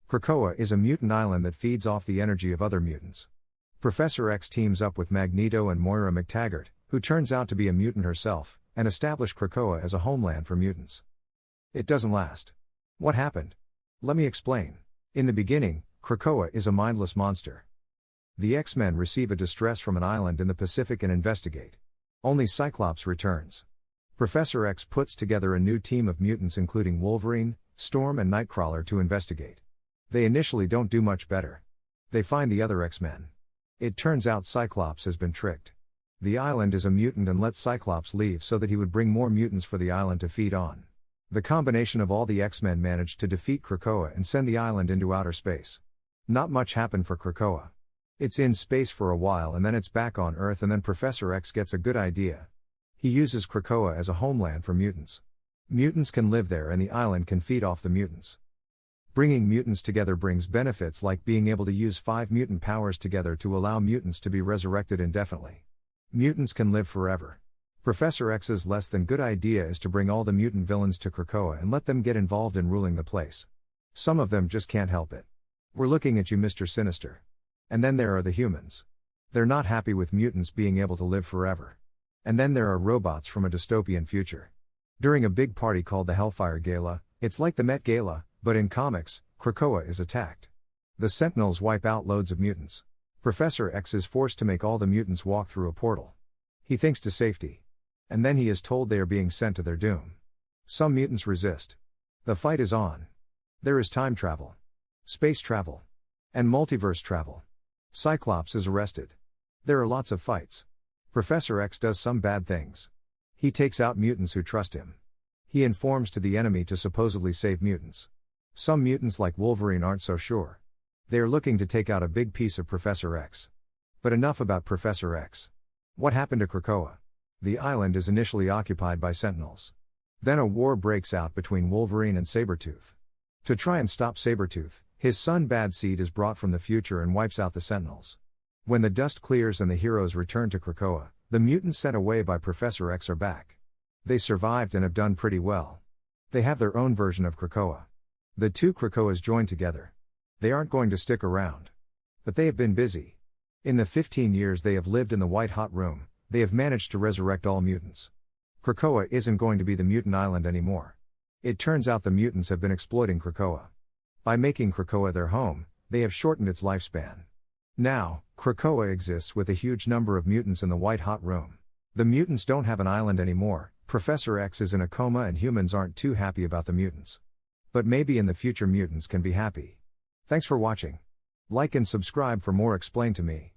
Krakoa is a mutant island that feeds off the energy of other mutants. Professor X teams up with Magneto and Moira McTaggart, who turns out to be a mutant herself, and establish Krakoa as a homeland for mutants. It doesn't last. What happened? Let me explain. In the beginning, Krakoa is a mindless monster. The X-Men receive a distress from an island in the Pacific and investigate. Only Cyclops returns. Professor X puts together a new team of mutants including Wolverine, Storm and Nightcrawler to investigate. They initially don't do much better. They find the other X-Men. It turns out Cyclops has been tricked. The island is a mutant and lets Cyclops leave so that he would bring more mutants for the island to feed on. The combination of all the X-Men managed to defeat Krakoa and send the island into outer space. Not much happened for Krakoa. It's in space for a while and then it's back on Earth, and then Professor X gets a good idea. He uses Krakoa as a homeland for mutants. Mutants can live there and the island can feed off the mutants. Bringing mutants together brings benefits like being able to use 5 mutant powers together to allow mutants to be resurrected indefinitely. Mutants can live forever. Professor X's less than good idea is to bring all the mutant villains to Krakoa and let them get involved in ruling the place. Some of them just can't help it. We're looking at you, Mr. Sinister. And then there are the humans. They're not happy with mutants being able to live forever. And then there are robots from a dystopian future. During a big party called the Hellfire Gala, it's like the Met Gala, but in comics, Krakoa is attacked. The Sentinels wipe out loads of mutants. Professor X is forced to make all the mutants walk through a portal. He thinks to safety. And then he is told they are being sent to their doom. Some mutants resist. The fight is on. There is time travel, space travel, and multiverse travel. Cyclops is arrested. There are lots of fights. Professor X does some bad things. He takes out mutants who trust him. He informs to the enemy to supposedly save mutants. Some mutants like Wolverine aren't so sure. They are looking to take out a big piece of Professor X. But enough about Professor X. What happened to Krakoa? The island is initially occupied by Sentinels. Then a war breaks out between Wolverine and Sabretooth. To try and stop Sabretooth, his son Bad Seed is brought from the future and wipes out the Sentinels. When the dust clears and the heroes return to Krakoa, the mutants sent away by Professor X are back. They survived and have done pretty well. They have their own version of Krakoa. The two Krakoas join together. They aren't going to stick around. But they have been busy. In the 15 years they have lived in the White Hot Room, they have managed to resurrect all mutants. Krakoa isn't going to be the mutant island anymore. It turns out the mutants have been exploiting Krakoa. By making Krakoa their home, they have shortened its lifespan. Now, Krakoa exists with a huge number of mutants in the White Hot Room. The mutants don't have an island anymore, Professor X is in a coma and humans aren't too happy about the mutants. But maybe in the future mutants can be happy. Thanks for watching. Like and subscribe for more Explain to Me.